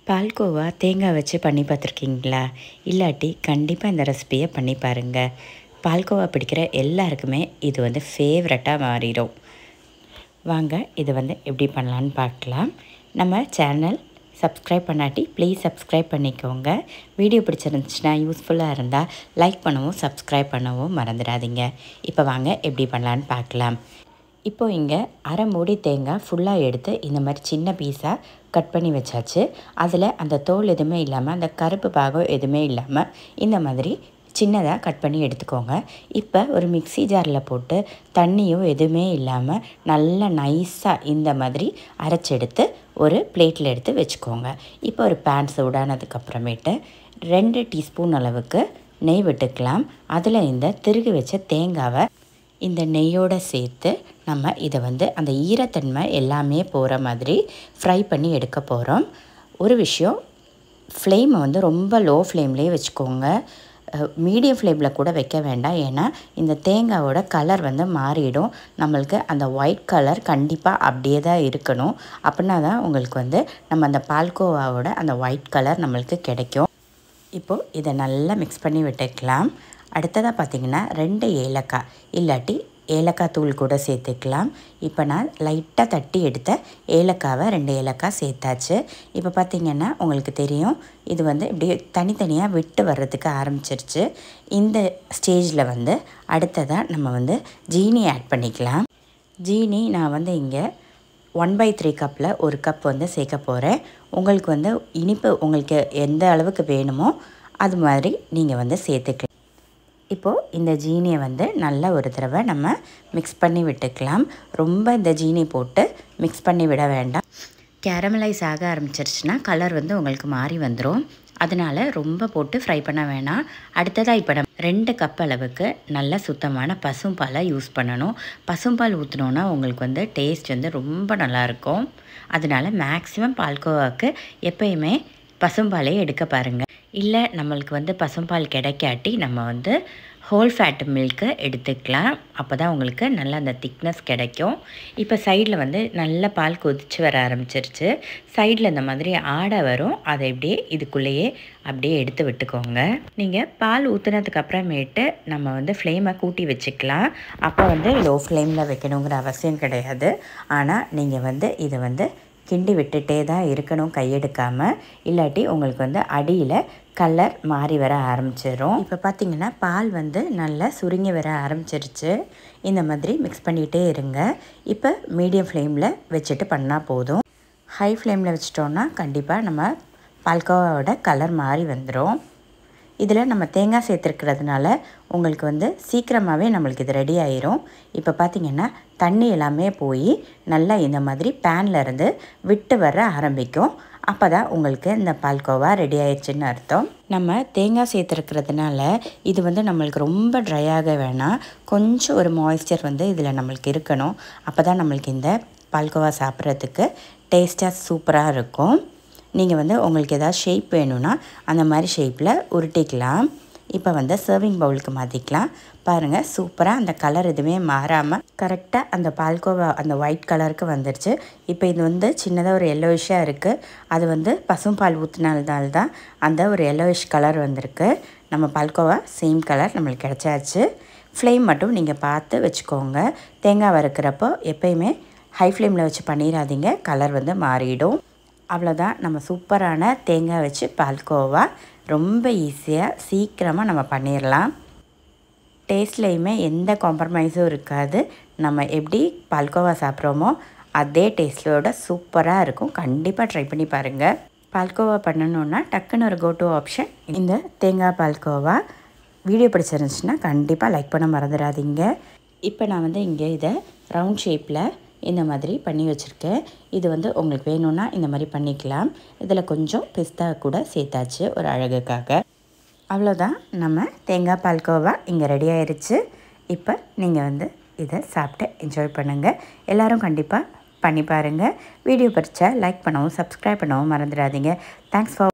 பால்கோவா தேங்காய் வச்சு பண்ணி பார்த்துருக்கீங்களா? இல்லாட்டி கண்டிப்பாக இந்த ரெசிபியை பண்ணி பாருங்கள். பால்கோவா பிடிக்கிற எல்லாருக்குமே இது வந்து ஃபேவரட்டாக மாறிடும். வாங்க இது வந்து எப்படி பண்ணலான்னு பார்க்கலாம். நம்ம சேனல் சப்ஸ்கிரைப் பண்ணாட்டி ப்ளீஸ் சப்ஸ்கிரைப் பண்ணிக்கோங்க. வீடியோ பிடிச்சிருந்துச்சுன்னா யூஸ்ஃபுல்லாக இருந்தால் லைக் பண்ணவும் சப்ஸ்கிரைப் பண்ணவும் மறந்துடாதீங்க. இப்போ வாங்க எப்படி பண்ணலான்னு பார்க்கலாம். இப்போது இங்கே அரை மூடி தேங்காய் ஃபுல்லாக எடுத்து இந்த மாதிரி சின்ன பீஸாக கட் பண்ணி வச்சாச்சு. அதில் அந்த தோல் எதுவுமே இல்லாமல், அந்த கருப்பு பாகம் எதுவுமே இல்லாமல் இந்த மாதிரி சின்னதாக கட் பண்ணி எடுத்துக்கோங்க. இப்போ ஒரு மிக்ஸி ஜாரில் போட்டு தண்ணியும் எதுவுமே இல்லாமல் நல்லா நைஸாக இந்த மாதிரி அரைச்செடுத்து ஒரு பிளேட்டில் எடுத்து வச்சுக்கோங்க. இப்போ ஒரு பேன் சூடானதுக்கப்புறமேட்டு 2 டீஸ்பூன் அளவுக்கு நெய் விட்டுக்கலாம். அதில் இந்த திருகி வச்ச தேங்காவை இந்த நெய்யோடு சேர்த்து நம்ம இதை வந்து அந்த ஈரத்தன்மை எல்லாமே போகிற மாதிரி ஃப்ரை பண்ணி எடுக்க போகிறோம். ஒரு விஷயம், ஃப்ளேமை வந்து ரொம்ப லோ ஃப்ளேம்லேயே வச்சுக்கோங்க. மீடியம் ஃப்ளேமில் கூட வைக்க வேண்டாம். ஏன்னா இந்த தேங்காவோட கலர் வந்து மாறிடும். நம்மளுக்கு அந்த ஒயிட் கலர் கண்டிப்பாக அப்படியே தான் இருக்கணும். அப்படின்னா தான் உங்களுக்கு வந்து நம்ம அந்த பால்கோவாவோட அந்த ஒயிட் கலர் நம்மளுக்கு கிடைக்கும். இப்போது இதை நல்லா மிக்ஸ் பண்ணி விட்டுக்கலாம். அடுத்ததாக பார்த்திங்கன்னா 2 ஏலக்காய் இல்லாட்டி ஏலக்காய் தூள் கூட சேர்த்துக்கலாம். இப்போ நான் லைட்டாக தட்டி எடுத்த ஏலக்காவை 2 ஏலக்காய் சேர்த்தாச்சு. இப்போ பார்த்திங்கன்னா உங்களுக்கு தெரியும், இது வந்து இப்படி தனித்தனியாக விட்டு வர்றதுக்கு ஆரம்பிச்சிருச்சு. இந்த ஸ்டேஜில் வந்து அடுத்ததாக நம்ம வந்து ஜீனி ஆட் பண்ணிக்கலாம். ஜீனி நான் வந்து இங்கே 1/3 கப்பில் 1 கப் வந்து சேர்க்க போகிறேன். உங்களுக்கு வந்து இனிப்பு உங்களுக்கு எந்த அளவுக்கு வேணுமோ அது மாதிரி நீங்கள் வந்து சேர்த்துக்கலாம். இப்போது இந்த ஜீனியை வந்து நல்லா ஒரு தடவை நம்ம மிக்ஸ் பண்ணி விட்டுக்கலாம். ரொம்ப இந்த ஜீனி போட்டு மிக்ஸ் பண்ணி விட வேண்டாம். கேரமலைஸ் ஆக ஆரம்பிச்சிருச்சுன்னா கலர் வந்து உங்களுக்கு மாறி வந்துடும். அதனால் ரொம்ப போட்டு ஃப்ரை பண்ண வேணாம். அடுத்ததாக இப்போ நம்ம 2 கப் அளவுக்கு நல்ல சுத்தமான பசும்பாலை யூஸ் பண்ணணும். பசும்பால் ஊற்றினோன்னா உங்களுக்கு வந்து டேஸ்ட் வந்து ரொம்ப நல்லாயிருக்கும். அதனால் மேக்ஸிமம் பால்கோவாவுக்கு எப்பயுமே பசும்பாலே எடுக்க பாருங்கள். இல்லை நம்மளுக்கு வந்து பசும்பால் கிடைக்காட்டி நம்ம வந்து ஹோல் ஃபேட் மில்க்கு எடுத்துக்கலாம். அப்போ தான் உங்களுக்கு நல்லா அந்த திக்னஸ் கிடைக்கும். இப்போ சைடில் வந்து நல்ல பால் கொதித்து வர ஆரம்பிச்சிருச்சு. சைடில் இந்த மாதிரி ஆடை வரும். அதை இப்படியே இதுக்குள்ளேயே அப்படியே எடுத்து விட்டுக்கோங்க. நீங்கள் பால் ஊற்றுனதுக்கப்புறமேட்டு நம்ம வந்து ஃப்ளேமை கூட்டி வச்சுக்கலாம். அப்போ வந்து லோ ஃப்ளேமில் வைக்கணுங்கிற அவசியம் கிடையாது. ஆனால் நீங்கள் வந்து இதை வந்து கிண்டி விட்டுட்டே தான் இருக்கணும், கையெடுக்காமல். இல்லாட்டி உங்களுக்கு வந்து அடியில் கலர் மாறி வர ஆரம்பிச்சிடும். இப்போ பார்த்திங்கன்னா பால் வந்து நல்லா சுருங்கி வர ஆரம்பிச்சிருச்சு. இந்த மாதிரி மிக்ஸ் பண்ணிகிட்டே இருங்க. இப்போ மீடியம் ஃப்ளேமில் வச்சுட்டு பண்ணால் போதும். ஹை ஃப்ளேமில் வச்சிட்டோன்னா கண்டிப்பாக நம்ம பால்கோவாவோட கலர் மாறி வந்துடும். இதில் நம்ம தேங்காய் சேர்த்துருக்கிறதுனால உங்களுக்கு வந்து சீக்கிரமாகவே நம்மளுக்கு இது ரெடி ஆயிரும். இப்போ பார்த்திங்கன்னா தண்ணி எல்லாமே போய் நல்லா இந்த மாதிரி பேன்லேருந்து விட்டு வர ஆரம்பிக்கும். அப்போ தான் உங்களுக்கு இந்த பால்கோவா ரெடி ஆயிடுச்சுன்னு அர்த்தம். நம்ம தேங்காய் சேர்த்துருக்கிறதுனால இது வந்து நம்மளுக்கு ரொம்ப ட்ரை ஆக வேணாம். கொஞ்சம் ஒரு மாய்ஸ்சர் வந்து இதில் நம்மளுக்கு இருக்கணும். அப்போ தான் நம்மளுக்கு இந்த பால்கோவா சாப்பிட்றதுக்கு டேஸ்ட்டாக சூப்பராக இருக்கும். நீங்கள் வந்து உங்களுக்கு எதாவது ஷேப் வேணும்னா அந்த மாதிரி ஷேப்பில் உருட்டிக்கலாம். இப்போ வந்து சர்விங் பவுலுக்கு மாற்றிக்கலாம். பாருங்கள், சூப்பராக அந்த கலர் எதுவுமே மாறாமல் கரெக்டாக அந்த பால்கோவா அந்த ஒயிட் கலருக்கு வந்துடுச்சு. இப்போ இது வந்து சின்னதாக ஒரு எல்லோயிஷாக இருக்குது. அது வந்து பசும்பால் ஊற்றினால்தான் தான் அந்த ஒரு எல்லோயிஷ் கலர் வந்திருக்கு. நம்ம பால்கோவா சேம் கலர் நம்மளுக்கு கிடச்சாச்சு. ஃப்ளேம் மட்டும் நீங்கள் பார்த்து வச்சுக்கோங்க. தேங்காய் வறுக்கிறப்போ எப்பயுமே ஹை ஃப்ளேமில் வச்சு பண்ணிடாதீங்க, கலர் வந்து மாறிடும். அவ்வளோதான், நம்ம சூப்பரான தேங்காய் வச்சு பால்கோவா ரொம்ப ஈஸியாக சீக்கிரமாக நம்ம பண்ணிடலாம். டேஸ்ட்லேயுமே எந்த காம்ப்ரமைஸும் இருக்காது. நம்ம எப்படி பால்கோவா சாப்பிட்றோமோ அதே டேஸ்ட்டோட சூப்பராக இருக்கும். கண்டிப்பாக ட்ரை பண்ணி பாருங்கள். பால்கோவா பண்ணணுன்னா டக்குன்னு ஒரு கோட்டு ஆப்ஷன் இந்த தேங்காய் பால்கோவா. வீடியோ பிடிச்சிருந்துச்சுன்னா கண்டிப்பாக லைக் பண்ண மறந்துடாதீங்க. இப்போ நான் வந்து இங்கே இதை ரவுண்ட் ஷேப்பில் இந்த மாதிரி பண்ணி வச்சுருக்கேன். இது வந்து உங்களுக்கு வேணும்னா இந்த மாதிரி பண்ணிக்கலாம். இதில் கொஞ்சம் பிஸ்தா கூட சேர்த்தாச்சு ஒரு அழகுக்காக. அவ்வளோதான், நம்ம தேங்காய் பால்கோவா இங்கே ரெடி ஆயிடுச்சு. இப்போ நீங்கள் வந்து இதை சாப்பிட்டு என்ஜாய் பண்ணுங்கள். எல்லோரும் கண்டிப்பாக பண்ணி பாருங்கள். வீடியோ பிடிச்சா லைக் பண்ணவும் சப்ஸ்கிரைப் பண்ணவும் மறந்துடாதீங்க. Thanks for